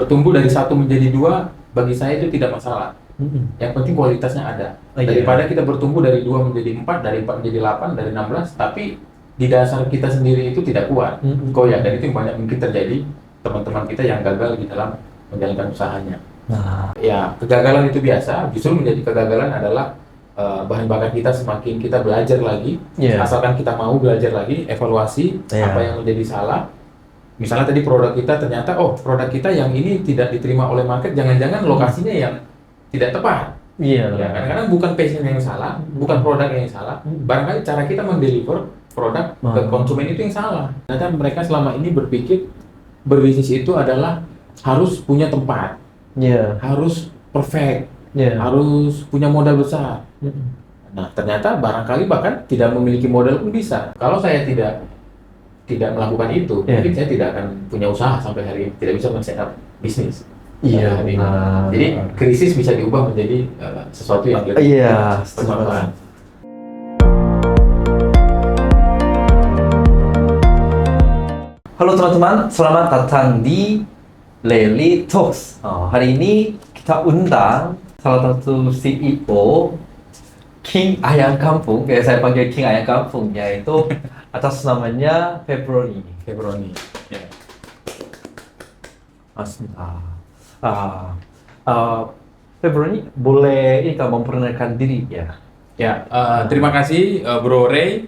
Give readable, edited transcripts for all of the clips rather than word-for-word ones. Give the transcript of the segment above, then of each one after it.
bertumbuh dari 1 menjadi 2, bagi saya itu tidak masalah. Yang penting kualitasnya ada. Daripada kita bertumbuh dari 2 menjadi 4, dari 4 menjadi 8, dari 16, tapi di dasar kita sendiri itu tidak kuat. Goyah, dan itu yang banyak mungkin terjadi teman-teman kita yang gagal di dalam menjalankan usahanya. Ya, kegagalan itu biasa, justru menjadi kegagalan adalah bahan bakar kita semakin kita belajar lagi, asalkan kita mau belajar lagi, evaluasi apa yang menjadi salah. Misalnya tadi produk kita ternyata, produk kita yang ini tidak diterima oleh market, jangan-jangan lokasinya yang tidak tepat. Ya, kadang-kadang bukan passion yang salah, bukan produk yang salah, barangkali cara kita mendeliver produk ke konsumen itu yang salah. Ternyata mereka selama ini berpikir berbisnis itu adalah harus punya tempat, harus perfect, harus punya modal besar. Nah, ternyata barangkali bahkan tidak memiliki modal pun bisa. Kalau saya tidak melakukan itu, mungkin saya tidak akan punya usaha sampai hari ini, tidak bisa men-setup bisnis. Jadi krisis bisa diubah menjadi sesuatu yang lebih bermanfaat. Halo teman-teman, selamat datang di Lely Talks. Hari ini kita undang salah satu CEO King Ayam Kampung, saya panggil King Ayam Kampung, yaitu atas namanya Febroni. Ya. Febroni, boleh ini kan memperkenalkan diri ya? Ya, terima kasih Bro Ray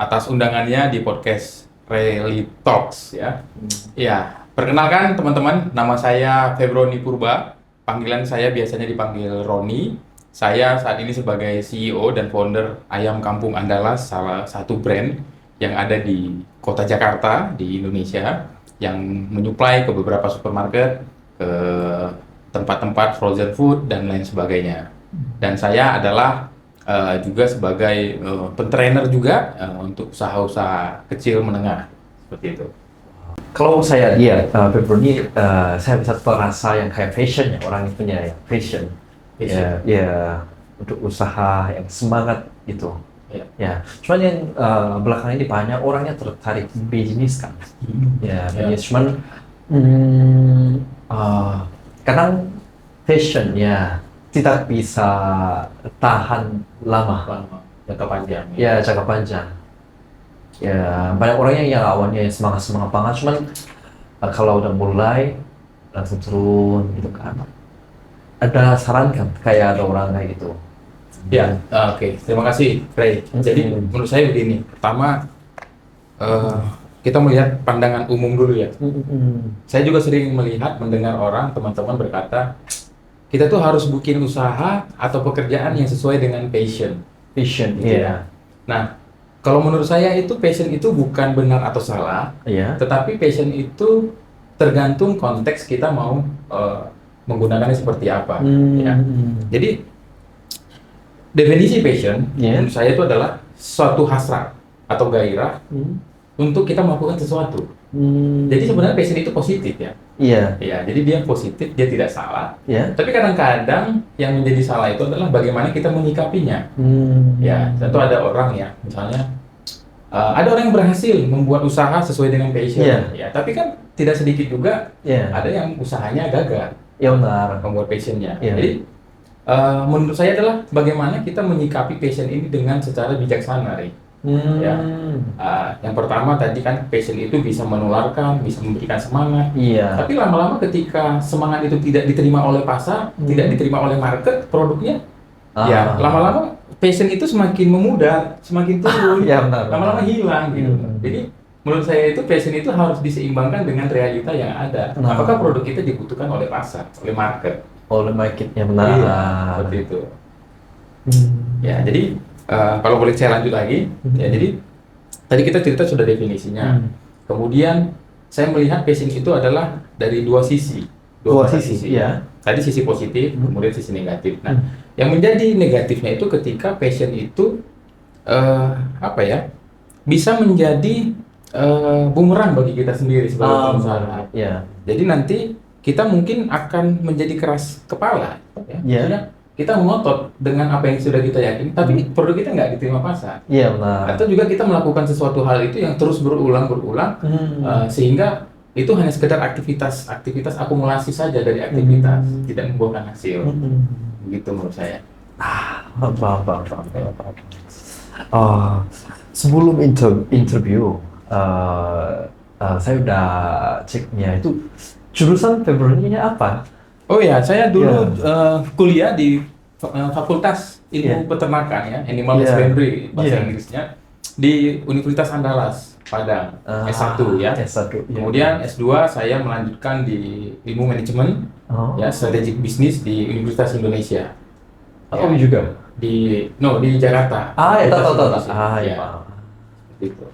atas undangannya di podcast Lely Talks ya. Ya, perkenalkan teman-teman, nama saya Febroni Purba. Panggilan saya biasanya dipanggil Roni. Saya saat ini sebagai CEO dan founder Ayam Kampung Andalas, salah satu brand yang ada di kota Jakarta di Indonesia, yang menyuplai ke beberapa supermarket, ke tempat-tempat frozen food dan lain sebagainya. Dan saya adalah juga sebagai pentrainer juga untuk usaha-usaha kecil menengah seperti itu. Kalau saya lihat Febroni, saya bisa terasa yang kayak fashion ya, orang itu punya fashion. Ya, untuk usaha yang semangat gitu. Ya, cuman yang belakangan ini banyak orang yang tertarik bisnis kan. Bisnis, cuman kadang fashion ya tidak bisa tahan lama. Jangka panjang. Ya, jangka panjang. Ya, banyak orang yang awalnya semangat banget, cuman kalau udah mulai langsung turun gitu kan. Ada saran kan kayak ada orang kayak gitu? Ya, oke. Terima kasih, Ray. Jadi menurut saya begini, pertama kita melihat pandangan umum dulu ya. Saya juga sering mendengar orang, teman-teman berkata, kita tuh harus bikin usaha atau pekerjaan yang sesuai dengan passion. Passion, gitu ya. Nah, kalau menurut saya itu passion itu bukan benar atau salah, tetapi passion itu tergantung konteks kita mau menggunakannya seperti apa. Ya. Jadi definisi passion menurut saya itu adalah suatu hasrat atau gairah untuk kita melakukan sesuatu. Jadi sebenarnya passion itu positif ya. Ya, jadi dia positif, dia tidak salah. Tapi kadang-kadang yang menjadi salah itu adalah bagaimana kita menyikapinya. Ya, tentu ada orang ya, misalnya ada orang yang berhasil membuat usaha sesuai dengan passion. Ya, tapi kan tidak sedikit juga ada yang usahanya gagal. Benar. Membuat passionnya. Jadi menurut saya adalah bagaimana kita menyikapi passion ini dengan secara bijaksana, Ray. Yang pertama tadi kan passion itu bisa menularkan, bisa memberikan semangat. Tapi lama-lama ketika semangat itu tidak diterima oleh pasar, tidak diterima oleh market produknya, ya lama-lama passion itu semakin memudar, semakin turun, lama-lama hilang gitu. Jadi menurut saya itu passion itu harus diseimbangkan dengan realita yang ada. Apakah produk kita dibutuhkan oleh pasar, oleh market? Oleh marketnya, benar. Seperti itu. Ya, jadi kalau boleh saya lanjut lagi, ya jadi tadi kita cerita sudah definisinya. Kemudian saya melihat passion itu adalah dari dua sisi. Dua sisi. Ya. Tadi sisi positif, kemudian sisi negatif. Nah, yang menjadi negatifnya itu ketika passion itu bisa menjadi bumerang bagi kita sendiri sebagai pengusaha. Jadi nanti kita mungkin akan menjadi keras kepala. Ya. Kita ngotot dengan apa yang sudah kita yakini, tapi produk kita nggak diterima pasar. Benar. Atau juga kita melakukan sesuatu hal itu yang terus berulang, sehingga itu hanya sekedar aktivitas akumulasi saja dari aktivitas, tidak membuahkan hasil. Begitu menurut saya. Paham. Sebelum interview, saya udah ceknya itu jurusan Februarinya apa? Oh ya, saya dulu kuliah di Fakultas Ilmu Peternakan ya, Animal Husbandry bahasa Inggrisnya, di Universitas Andalas, Padang, S1 ya. S1. Kemudian S2 saya melanjutkan di Ilmu Manajemen, ya, Strategic Business di Universitas Indonesia. Oh juga? Di Jakarta. Tahu. Ya. Gitu.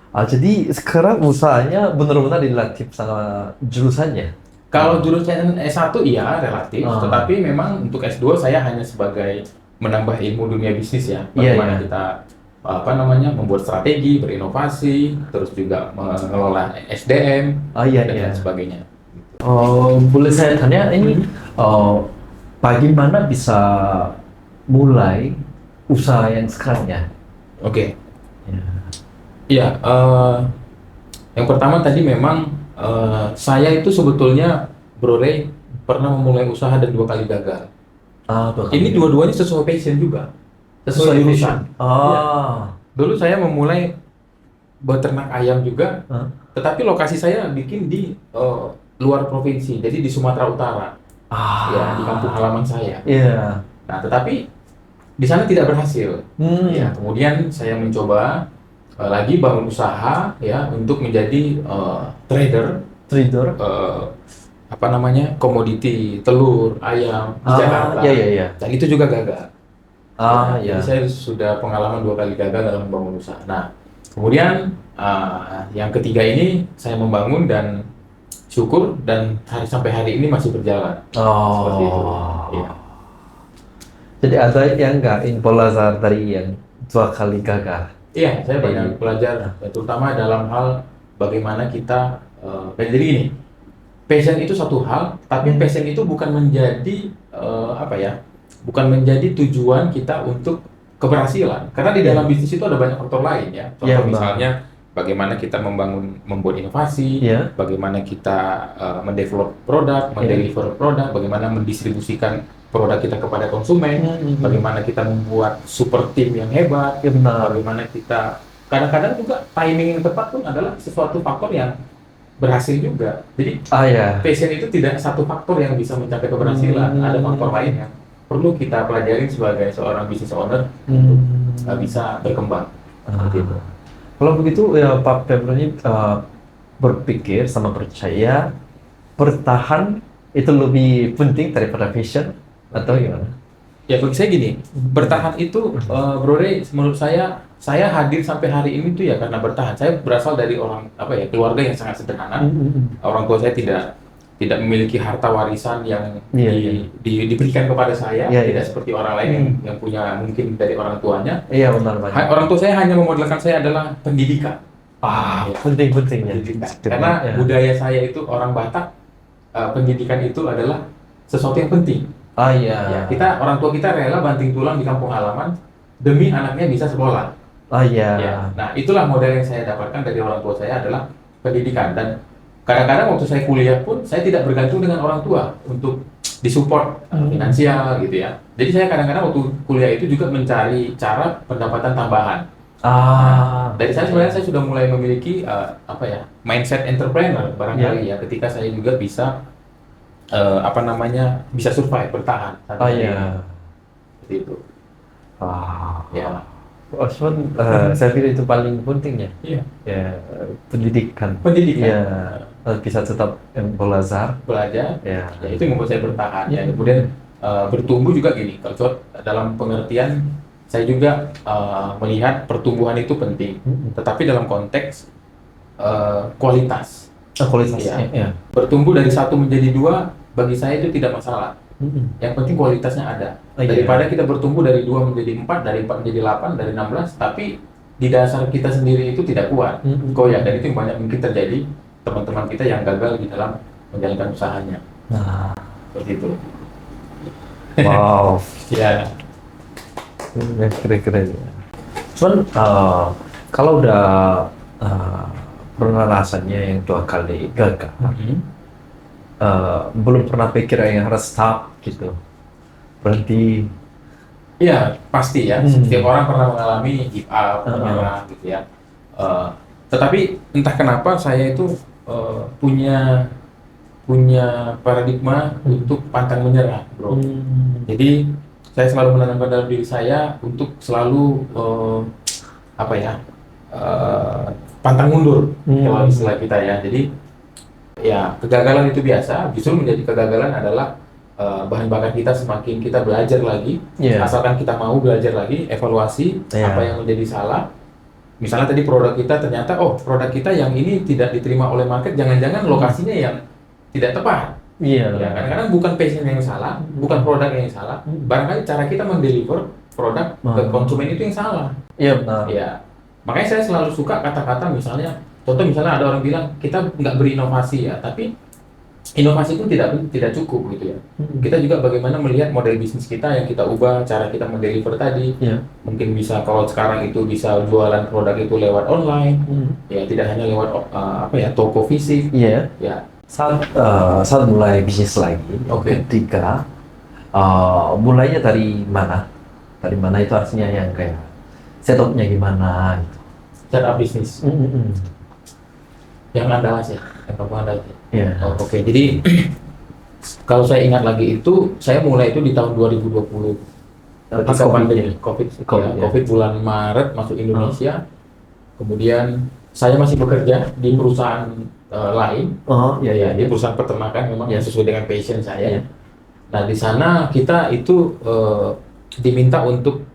Jadi sekarang usahanya benar-benar dilatih sama jurusannya? Kalau jurusan S1 iya relatif, tetapi memang untuk S2 saya hanya sebagai menambah ilmu dunia bisnis ya. Bagaimana kita membuat strategi, berinovasi, terus juga mengelola SDM dan lain sebagainya. Boleh saya tanya ini bagaimana bisa mulai usaha yang sekarang ya? Oke. Iya, yang pertama tadi memang saya itu sebetulnya Bro Ray pernah memulai usaha dan 2 kali gagal. Ini dua-duanya sesuai passion juga, sesuai jurusan. Ya. Dulu saya memulai beternak ayam juga, tetapi lokasi saya bikin di luar provinsi, jadi di Sumatera Utara, ya di kampung halaman saya. Nah, tetapi di sana tidak berhasil. Ya, kemudian saya mencoba lagi bangun usaha ya untuk menjadi trader komoditi telur ayam di Jakarta. Dan itu juga gagal. Jadi saya sudah pengalaman 2 kali gagal dalam membangun usaha. Nah, kemudian yang ketiga ini saya membangun dan syukur dan sampai hari ini masih berjalan. Seperti itu. Ya. Jadi ada yang nggak info Lazar dari yang 2 kali gagal? Iya, saya banyak belajar, terutama dalam hal bagaimana kita, jadi gini, passion itu satu hal, tapi passion itu bukan menjadi bukan menjadi tujuan kita untuk keberhasilan. Karena di dalam bisnis itu ada banyak faktor lain ya. Contoh misalnya bagaimana kita membuat inovasi, bagaimana kita mendevelop produk, mendeliver produk, bagaimana mendistribusikan produk kita kepada konsumen, bagaimana kita membuat super tim yang hebat, bagaimana kita kadang-kadang juga timing yang tepat pun adalah sesuatu faktor yang berhasil juga. Jadi passion itu tidak satu faktor yang bisa mencapai keberhasilan, ada faktor lain yang perlu kita pelajari sebagai seorang business owner untuk bisa berkembang. Seperti itu. Kalau begitu ya Pak Februari berpikir sama percaya bertahan itu lebih penting daripada passion atau gimana? Ya bagi saya gini, bertahan itu Bro Ray, menurut saya hadir sampai hari ini tuh ya karena bertahan. Saya berasal dari keluarga yang sangat sederhana. Orang tua saya tidak memiliki harta warisan yang diberikan kepada saya, tidak seperti orang lain yang punya mungkin dari orang tuanya. Iya benar. Orang tua saya hanya memodelkan saya adalah pendidikan. Penting-pentingnya. Karena budaya saya itu orang Batak, pendidikan itu adalah sesuatu yang penting. Ya, orang tua kita rela banting tulang di kampung halaman demi anaknya bisa sekolah. Ya, nah itulah modal yang saya dapatkan dari orang tua saya adalah pendidikan. Dan kadang-kadang waktu saya kuliah pun saya tidak bergantung dengan orang tua untuk disupport finansial gitu ya. Jadi saya kadang-kadang waktu kuliah itu juga mencari cara pendapatan tambahan. Dari saya sebenarnya saya sudah mulai memiliki mindset entrepreneur barangkali ya ketika saya juga bisa bisa survive, bertahan. Seperti itu. Ya. Saya pikir itu paling penting ya. Ya, pendidikan. Ya, bisa tetap belajar. Ya, itu yang membuat saya bertahan. Ya, kemudian bertumbuh juga gini. Kalau dalam pengertian saya juga melihat pertumbuhan itu penting, tetapi dalam konteks kualitas. Ya. Bertumbuh dari 1 menjadi 2 bagi saya itu tidak masalah. Yang penting kualitasnya ada. Daripada kita bertumbuh dari 2 menjadi 4, dari 4 menjadi 8, dari 16, tapi di dasar kita sendiri itu tidak kuat. Dan itu yang banyak mungkin terjadi teman-teman kita yang gagal di dalam menjalankan usahanya. Seperti itu. Wow. Ya. Keren. Cuman kalau udah pernah rasanya yang 2 kali gagal. Belum pernah pikir yang harus stop gitu, berhenti. Iya, pasti ya. Setiap orang pernah mengalami give up, menyerah gitu ya. Tetapi entah kenapa saya itu punya paradigma untuk pantang menyerah, bro. Jadi saya selalu menanamkan dalam diri saya untuk selalu pantang mundur kalau istilah kita ya. Jadi ya kegagalan itu biasa. Justru menjadi kegagalan adalah bahan bakar kita semakin kita belajar lagi. Asalkan kita mau belajar lagi, evaluasi apa yang menjadi salah. Misalnya tadi produk kita ternyata, produk kita yang ini tidak diterima oleh market, jangan-jangan lokasinya yang tidak tepat. Ya, kadang-kadang bukan passion yang salah, bukan produk yang salah, barangkali cara kita mendeliver produk ke konsumen itu yang salah. Iya benar. Ya, makanya saya selalu suka kata-kata misalnya, contoh misalnya ada orang bilang kita nggak berinovasi ya, tapi inovasi itu tidak cukup gitu ya. Kita juga bagaimana melihat model bisnis kita yang kita ubah, cara kita mendeliver tadi. Mungkin bisa kalau sekarang itu bisa jualan produk itu lewat online, ya tidak hanya lewat toko fisik. Ya. Saat mulai bisnis lagi, ketika mulainya dari mana? Dari mana itu artinya yang kayak setupnya gimana? Gitu. Setup bisnis. Yang Andalas ya, yang kamu Andalas. Oke. Jadi kalau saya ingat lagi itu, saya mulai itu di tahun 2020. Ketika pandemi COVID bulan Maret masuk Indonesia. Kemudian saya masih bekerja di perusahaan lain. Di perusahaan peternakan memang yang sesuai dengan passion saya. Nah di sana kita itu diminta untuk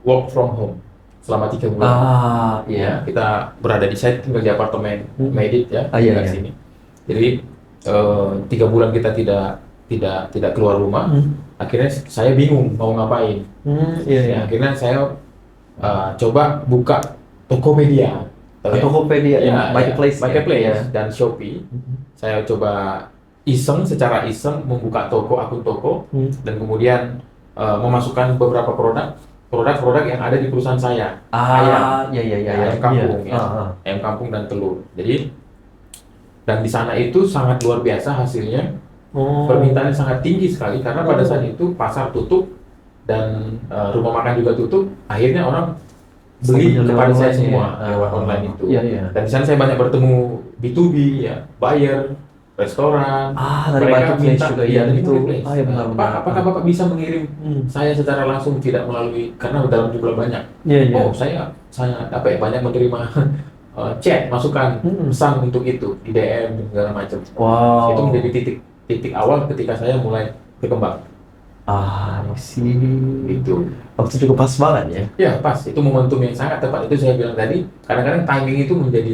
work from home selama 3 bulan. Kita berada di site, tinggal di apartemen Medit ya, di sini. Jadi 3 bulan kita tidak keluar rumah. Akhirnya saya bingung mau ngapain. Akhirnya saya coba buka Tokopedia. Marketplace dan Shopee. Saya coba secara iseng membuka akun toko dan kemudian memasukkan beberapa produk yang ada di perusahaan saya. Ayam kampung, ayam kampung dan telur. Jadi dan di sana itu sangat luar biasa hasilnya. Permintaannya sangat tinggi sekali karena pada saat itu pasar tutup dan rumah makan juga tutup. Akhirnya orang beli kepada saya semua lewat online itu. Dan di sana saya banyak bertemu B2B ya, buyer, restoran. Mereka minta juga itu. Pak, apakah Bapak bisa mengirim saya secara langsung tidak melalui karena dalam jumlah banyak. Saya banyak menerima chat, masukan, pesan untuk itu di DM dan segala macam. Itu menjadi titik awal ketika saya mulai berkembang. Itu waktu cukup pas banget ya. Ya pas, itu momentum yang sangat tepat. Itu saya bilang tadi, kadang-kadang timing itu menjadi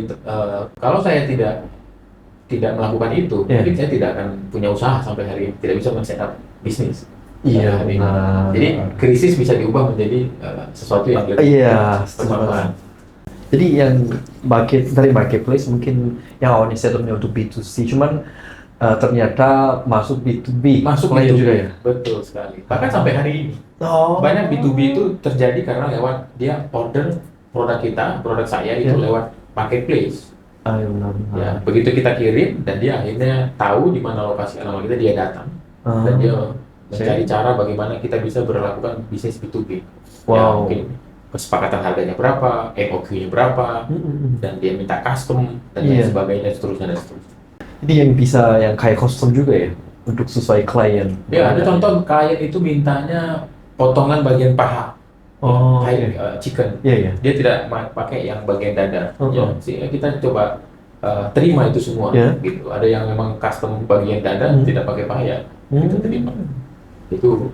kalau saya tidak melakukan itu, mungkin saya tidak akan punya usaha sampai hari ini, tidak bisa men-setup bisnis. Jadi krisis bisa diubah menjadi sesuatu yang lebih bermanfaat. Jadi yang dari marketplace mungkin yang awalnya setupnya untuk B2C, cuman ternyata masuk B2B. Masuk B2B juga ya? Betul sekali. Bahkan sampai hari ini. Banyak B2B itu terjadi karena lewat dia order produk saya itu lewat marketplace. Ya, begitu kita kirim dan dia akhirnya tahu di mana lokasi alamat kita, dia datang dan dia mencari cara bagaimana kita bisa berlakukan bisnis B2B. Ya, mungkin kesepakatan harganya berapa, MOQ-nya berapa, dan dia minta custom dan lain sebagainya, seterusnya. Jadi yang bisa yang kayak custom juga ya untuk sesuai klien. Ya, ada contoh klien itu mintanya potongan bagian paha. Chicken. Dia tidak pakai yang bagian dada. Sehingga kita coba terima itu semua. Gitu. Ada yang memang custom bagian dada tidak pakai paha ya. Kita terima. Itu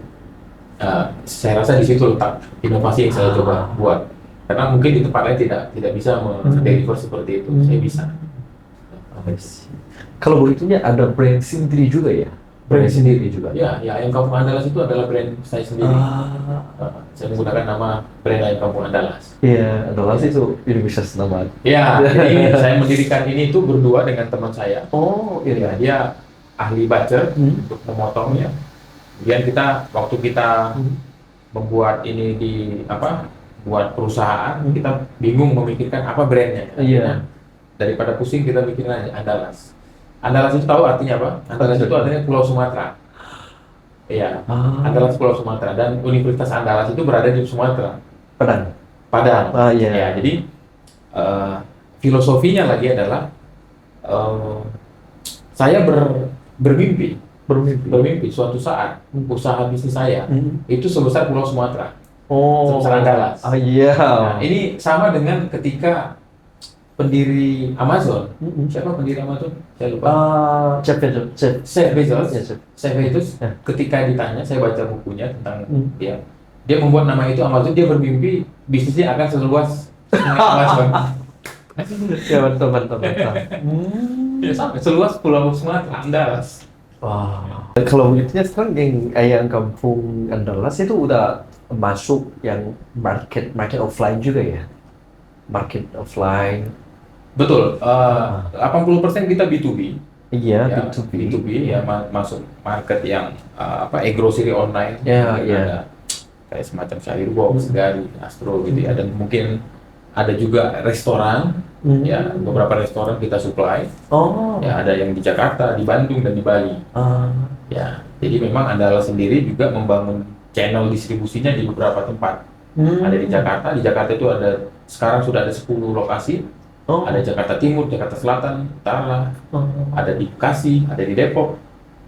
saya rasa di situ letak inovasi yang saya coba buat. Karena mungkin di tempat lain tidak bisa mendeliver seperti itu. Saya bisa. Kalau begitunya ada brand sendiri juga ya? Brand sendiri juga? Ya, Ayam Kampung Andalas itu adalah brand saya sendiri. Saya menggunakan nama brand Ayam Kampung Andalas. Andalas itu Indonesia nama. Jadi saya mendirikan ini itu berdua dengan teman saya. Dia ahli butcher untuk memotongnya. Kemudian waktu kita membuat ini buat perusahaan, kita bingung memikirkan apa brandnya. daripada pusing kita bikin aja Andalas. Andalas itu tahu artinya apa? Andalas itu artinya Pulau Sumatera. Iya, Andalas Pulau Sumatera, dan Universitas Andalas itu berada di Sumatera. Padang. Iya. Ya, jadi filosofinya lagi adalah saya bermimpi suatu saat usaha bisnis saya itu sebesar Pulau Sumatera, sebesar Andalas. Iya. Nah, ini sama dengan ketika pendiri Amazon. Siapa pendiri Amazon? Saya lupa. Jeff Bezos. Jeff Bezos. Ketika ditanya, saya baca bukunya tentang dia membuat nama itu Amazon. Dia bermimpi bisnisnya akan seluas Amazon. Ya, betul. Ya, sampai seluas Pulau Sumatera, Andalas. Wah. Kalau begitunya sekarang yang kampung Andalas itu udah masuk yang market offline juga ya? Market offline. Betul. 80% kita B2B. Iya, Ya, B2B ya, masuk market yang e-grocery online. Ya. Ada kayak semacam Shirebox, Gari, Astro gitu ya. Dan mungkin ada juga restoran. Ya, beberapa restoran kita supply. Ya, ada yang di Jakarta, di Bandung, dan di Bali. Ya, jadi memang Andalas sendiri juga membangun channel distribusinya di beberapa tempat. Ada di Jakarta. Di Jakarta itu sekarang sudah ada 10 lokasi. Ada Jakarta Timur, Jakarta Selatan, Utara, ada di Bekasi, ada di Depok,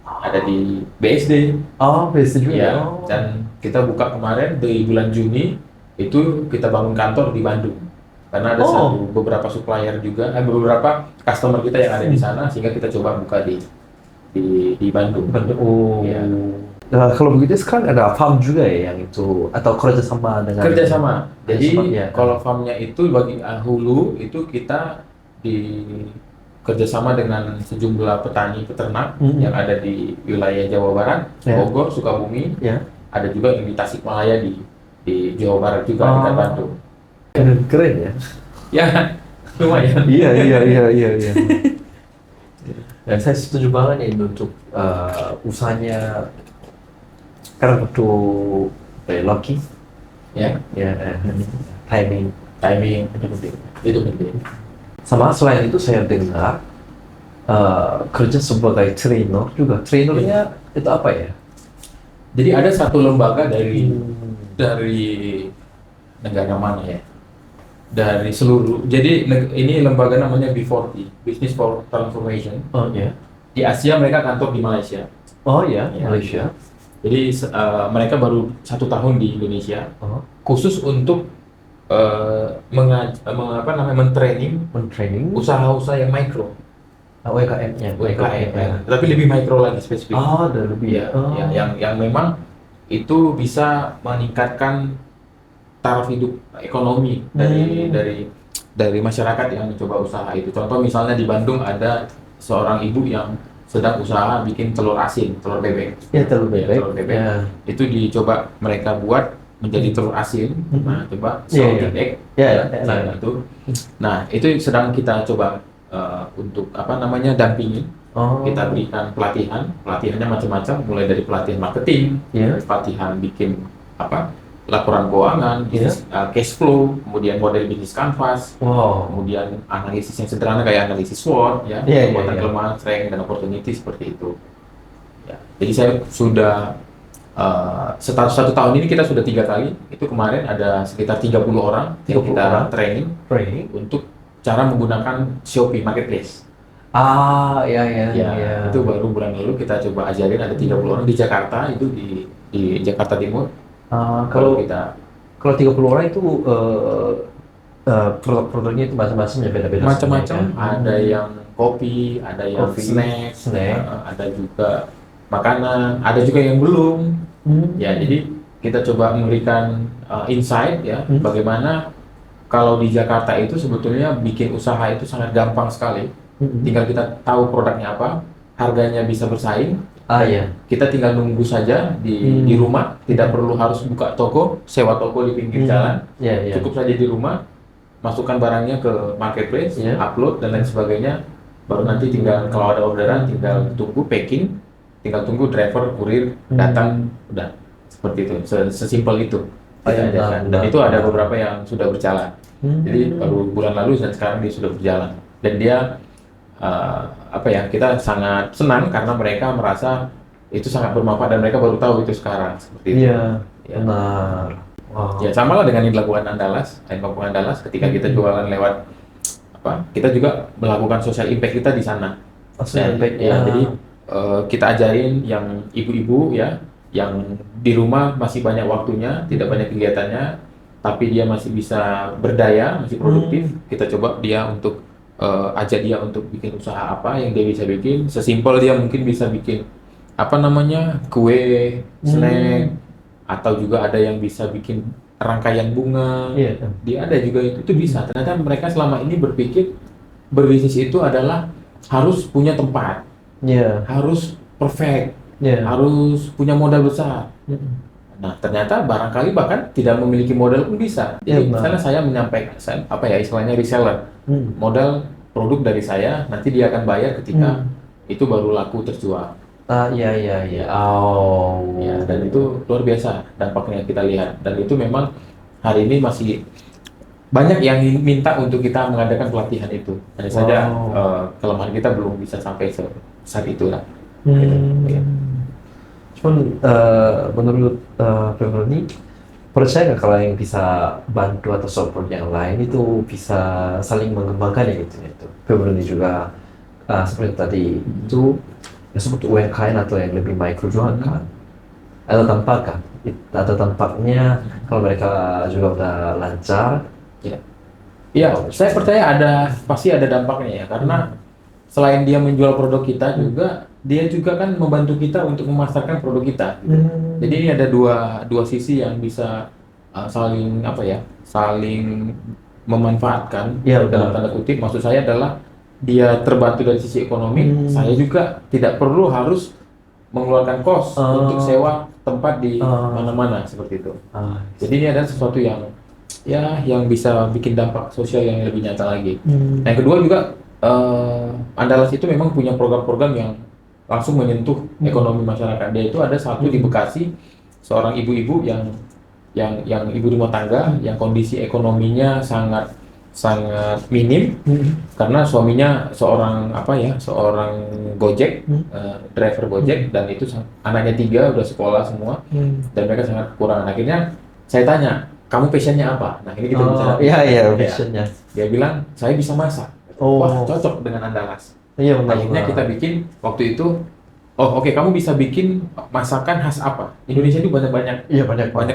ada di BSD. BSD juga. Ya, dan kita buka kemarin di bulan Juni itu kita bangun kantor di Bandung. Karena ada beberapa supplier juga, beberapa customer kita yang ada di sana, sehingga kita coba buka di Bandung. Ya. Nah, kalau begitu sekarang ada farm juga ya yang itu, atau kerjasama dengan Jadi kalau farmnya itu bagi hulu itu kita kerjasama dengan sejumlah petani peternak yang ada di wilayah Jawa Barat, Bogor, Sukabumi. Ada juga yang di Tasikmalaya di Jawa Barat juga, di Bandung. Keren ya. Ya, lumayan. Iya. Dan saya setuju banget ya untuk usahanya. Karena butuh login, timing itu penting. Sama selain itu saya dengar kerja sebagai trainer juga. Trainernya itu apa ya? Jadi ada satu lembaga dari negara mana ya? Dari seluruh. Jadi ini lembaga namanya B40, Business for Transformation. Di Asia mereka kantor di Malaysia. Malaysia. Jadi mereka baru 1 tahun di Indonesia, khusus untuk mentraining usaha-usaha yang mikro, UMKM-nya. Tapi lebih mikro lagi spesifik. Lebih. Yang memang itu bisa meningkatkan taraf hidup ekonomi dari masyarakat yang mencoba usaha itu. Contoh misalnya di Bandung ada seorang ibu yang sedang usaha bikin telur asin, telur bebek. Telur bebek. Itu dicoba mereka buat menjadi telur asin. Nah, coba salted egg. Nah, itu sedang kita coba untuk dampingi. Kita berikan pelatihannya macam-macam, mulai dari pelatihan marketing, pelatihan bikin laporan keuangan, cash flow, kemudian model bisnis canvas, kemudian analisis yang sederhana kayak analisis SWOT, kekuatan, kelemahan, strength, dan opportunity seperti itu. Jadi saya sudah setelah 1 tahun ini kita sudah 3 kali. Itu kemarin ada sekitar 30 orang yang kita training untuk cara menggunakan Shopee Marketplace. Itu baru bulan lalu kita coba ajarin, ada 30 orang di Jakarta, itu di Jakarta Timur. Kalau 30 orang itu produk-produknya itu macam-macam ya, beda-beda. Macam-macam, ada yang kopi, ada yang snack. Ada juga makanan, ada juga yang belum. Jadi kita coba memberikan insight bagaimana kalau di Jakarta itu sebetulnya bikin usaha itu sangat gampang sekali. Tinggal kita tahu produknya apa, harganya bisa bersaing. Kita tinggal nunggu saja di rumah, tidak perlu harus buka toko, sewa toko di pinggir jalan. Cukup saja di rumah, masukkan barangnya ke marketplace, upload dan lain sebagainya. Baru nanti tinggal kalau ada orderan, tinggal tunggu packing, tinggal tunggu driver, kurir datang, udah seperti itu, sesimpel itu. Dan itu ada beberapa yang sudah berjalan. Jadi baru bulan lalu dan sekarang dia sudah berjalan. dan dia kita sangat senang karena mereka merasa itu sangat bermanfaat dan mereka baru tahu itu sekarang seperti itu. Iya, Ya. benar. Wow. Ya sama lah dengan yang dilakukan Andalas, Ayam Kampung Andalas ketika kita jualan lewat kita juga melakukan social impact kita di sana. Social impact, Jadi kita ajarin yang ibu-ibu ya, yang di rumah masih banyak waktunya, tidak banyak kegiatannya, tapi dia masih bisa berdaya, masih produktif. Kita coba dia untuk ajak dia untuk bikin usaha apa yang dia bisa bikin. Sesimpel dia mungkin bisa bikin kue, snack, atau juga ada yang bisa bikin rangkaian bunga. Dia ada juga itu bisa. Ternyata mereka selama ini berpikir berbisnis itu adalah harus punya tempat, harus perfect, harus punya modal besar. Nah, ternyata barangkali bahkan tidak memiliki modal pun bisa. Jadi misalnya saya menyampaikan istilahnya reseller, modal produk dari saya, nanti dia akan bayar ketika itu baru laku terjual. Iya. Ya, dan itu luar biasa dampaknya kita lihat. Dan itu memang hari ini masih banyak yang minta untuk kita mengadakan pelatihan itu. Hanya saja kelemahan kita belum bisa sampai saat itu lah. Gitu. Cuman menurut Februari, percaya nggak kalau yang bisa bantu atau support yang lain itu bisa saling mengembangkan ya gitu. Februari juga seperti tadi itu yang seperti UMKM atau yang lebih mikro juga kan. Ada tempat kan? Ada tempatnya kalau mereka juga udah lancar. Iya, saya percaya pasti ada dampaknya ya, karena selain dia menjual produk kita juga, dia juga kan membantu kita untuk memasarkan produk kita. Gitu. Jadi ini ada dua sisi yang bisa saling memanfaatkan. Dalam tanda kutip, maksud saya adalah dia terbantu dari sisi ekonomi, saya juga tidak perlu harus mengeluarkan kos untuk sewa tempat di mana-mana seperti itu. Jadi ini adalah sesuatu yang bisa bikin dampak sosial yang lebih nyata lagi. Nah, yang kedua juga Andalas itu memang punya program-program yang langsung menyentuh ekonomi masyarakat. Dia itu ada satu di Bekasi, seorang ibu-ibu yang ibu rumah tangga yang kondisi ekonominya sangat minim karena suaminya seorang Gojek, driver Gojek, dan itu anaknya 3 udah sekolah semua dan mereka sangat kekurangan. Akhirnya saya tanya, kamu passionnya apa? Nah, ini kita bicara. Passionnya. Dia bilang, saya bisa masak. Wah, cocok dengan Andalas. Akhirnya kita bikin waktu itu. Oke, kamu bisa bikin masakan khas apa? Indonesia itu banyak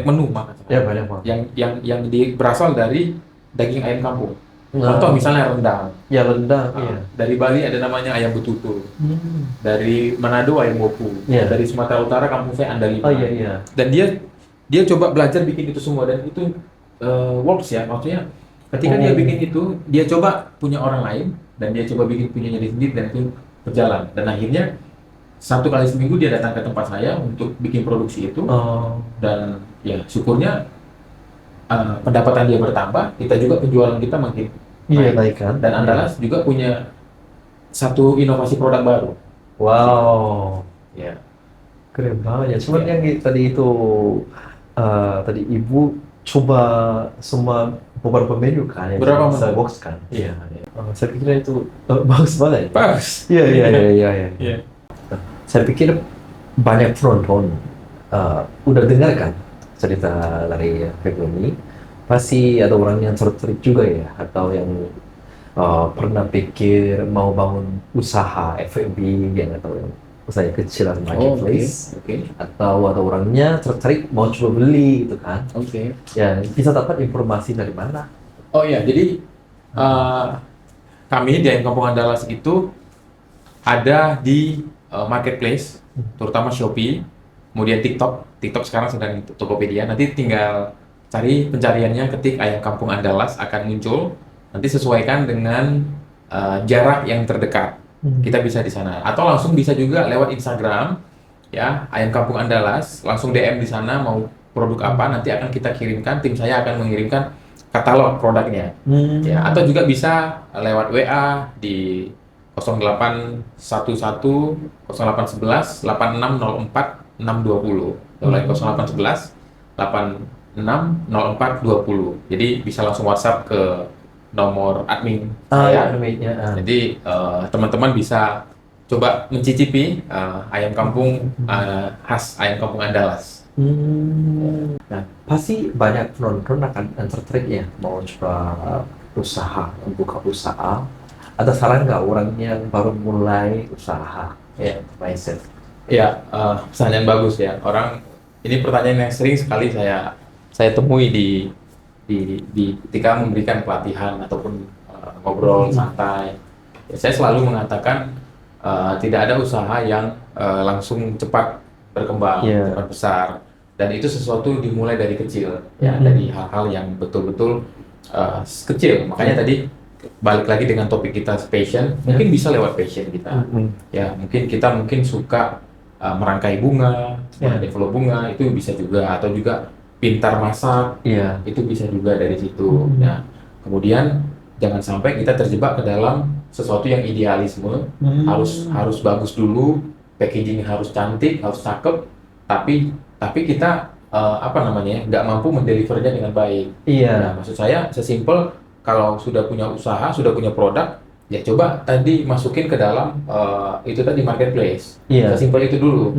menu makan. Banyak banget. Yang berasal dari daging ayam kampung. Contoh misalnya rendang. Rendang. Dari Bali ada namanya ayam betutu. Dari Manado ayam wopu. Dari Sumatera Utara kampung saya andaliman. Dan dia coba belajar bikin itu semua dan itu works ya, maksudnya ketika dia bikin itu, dia coba punya orang lain dan dia coba bikin punyanya dia sendiri dan itu berjalan. Dan akhirnya 1 kali seminggu dia datang ke tempat saya untuk bikin produksi itu. Dan ya syukurnya pendapatan dia bertambah, kita juga penjualan kita makin naik kan. Dan Andalas juga punya satu inovasi produk baru. Wow. Keren banget ya. Cuman yang tadi itu tadi ibu coba semua beberapa menu kan yang berapa bisa box kan. Saya pikir itu bagus banget. Bagus. Iya. Saya pikir banyak penonton udah dengar kan cerita dari Februari, pasti ada orang yang tertarik juga ya, atau yang pernah pikir mau bangun usaha F&B atau yang usaha kecil atau marketplace, atau ada orangnya tertarik mau coba beli gitu kan. Ya, bisa dapat informasi dari mana? Jadi kami di Ayam Kampung Andalas itu ada di marketplace, terutama Shopee, kemudian TikTok sekarang sedang di Tokopedia. Nanti tinggal cari pencariannya, ketik Ayam Kampung Andalas akan muncul. Nanti sesuaikan dengan jarak yang terdekat. Kita bisa di sana. Atau langsung bisa juga lewat Instagram, ya, Ayam Kampung Andalas. Langsung DM di sana mau produk apa, nanti akan kita kirimkan. Tim saya akan mengirimkan katalog produknya. Ya, atau juga bisa lewat WA di 0811 0811 8604 620. Mulai 0811 8604 20. Jadi bisa langsung WhatsApp ke nomor admin Ya, saya. ya. Jadi teman-teman bisa coba mencicipi ayam kampung khas ayam kampung Andalas. Nah, pasti banyak penonton akan tertarik ya mau coba usaha, buka usaha. Ada saran nggak orang yang baru mulai usaha? Ya, mindset. Ya, pertanyaan bagus ya. Orang ini pertanyaan yang sering sekali saya temui di ketika memberikan pelatihan ataupun ngobrol santai. Ya, saya selalu mengatakan tidak ada usaha yang langsung cepat berkembang, cepat besar, dan itu sesuatu dimulai dari kecil, ya, dari hal-hal yang betul-betul kecil. Makanya tadi balik lagi dengan topik kita passion, mungkin bisa lewat passion kita. Ya, mungkin kita suka merangkai bunga, develop bunga, itu bisa juga, atau juga pintar masak, itu bisa juga dari situ. Nah, kemudian jangan sampai kita terjebak ke dalam sesuatu yang idealisme, harus bagus dulu, packaging harus cantik, harus cakep, tapi kita nggak mampu mendelivernya dengan baik. Nah, maksud saya sesimpel kalau sudah punya usaha, sudah punya produk, ya coba tadi masukin ke dalam itu tadi marketplace. Sesimpel itu dulu.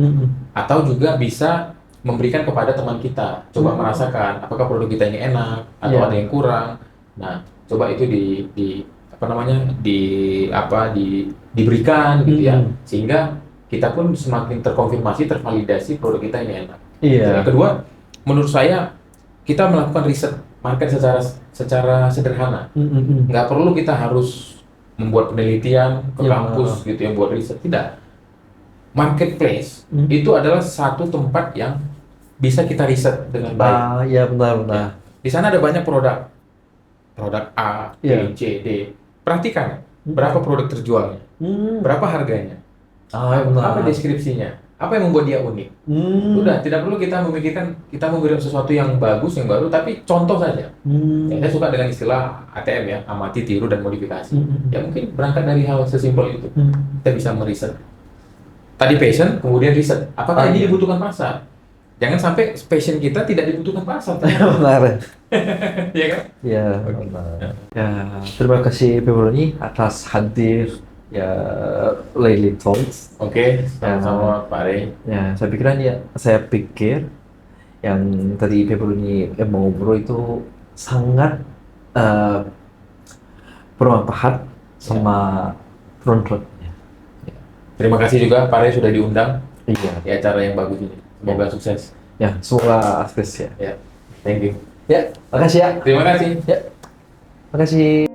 Atau juga bisa memberikan kepada teman kita, coba merasakan apakah produk kita ini enak atau ada yang kurang. Nah, coba itu diberikan gitu ya, sehingga kita pun semakin terkonfirmasi, tervalidasi produk kita ini enak. Yang kedua, menurut saya kita melakukan riset market secara sederhana. Nggak perlu kita harus membuat penelitian ke kampus gitu yang buat riset, tidak. Marketplace itu adalah satu tempat yang bisa kita riset dengan baik. Iya, benar. Ya. Di sana ada banyak produk A, B, C, D. Perhatikan berapa produk terjualnya, berapa harganya, apa deskripsinya, apa yang membuat dia unik. Udah, tidak perlu kita memikirkan kita memberi sesuatu yang bagus, yang baru, tapi contoh saja. Ya, saya suka dengan istilah ATM ya, amati, tiru, dan modifikasi. Ya mungkin berangkat dari hal sesimpel itu, kita bisa meriset. Tadi passion, kemudian riset. Apakah ini dibutuhkan pasar? Jangan sampai passion kita tidak dibutuhkan pasar. Benar. Iya kan? Ya, benar. Ya, terima kasih Pebroni atas hadir ya Lately Talks. Oke, sama-sama Pak Rey. Ya, saya pikir yang tadi Pebroni mau ngobrol itu sangat bermanfaat sama penonton. Terima kasih juga Pak Rey sudah diundang di acara yang bagus ini. Semoga sukses. Ya, semoga sukses ya. Thank you. Ya, makasih ya. Terima kasih. Ya, makasih.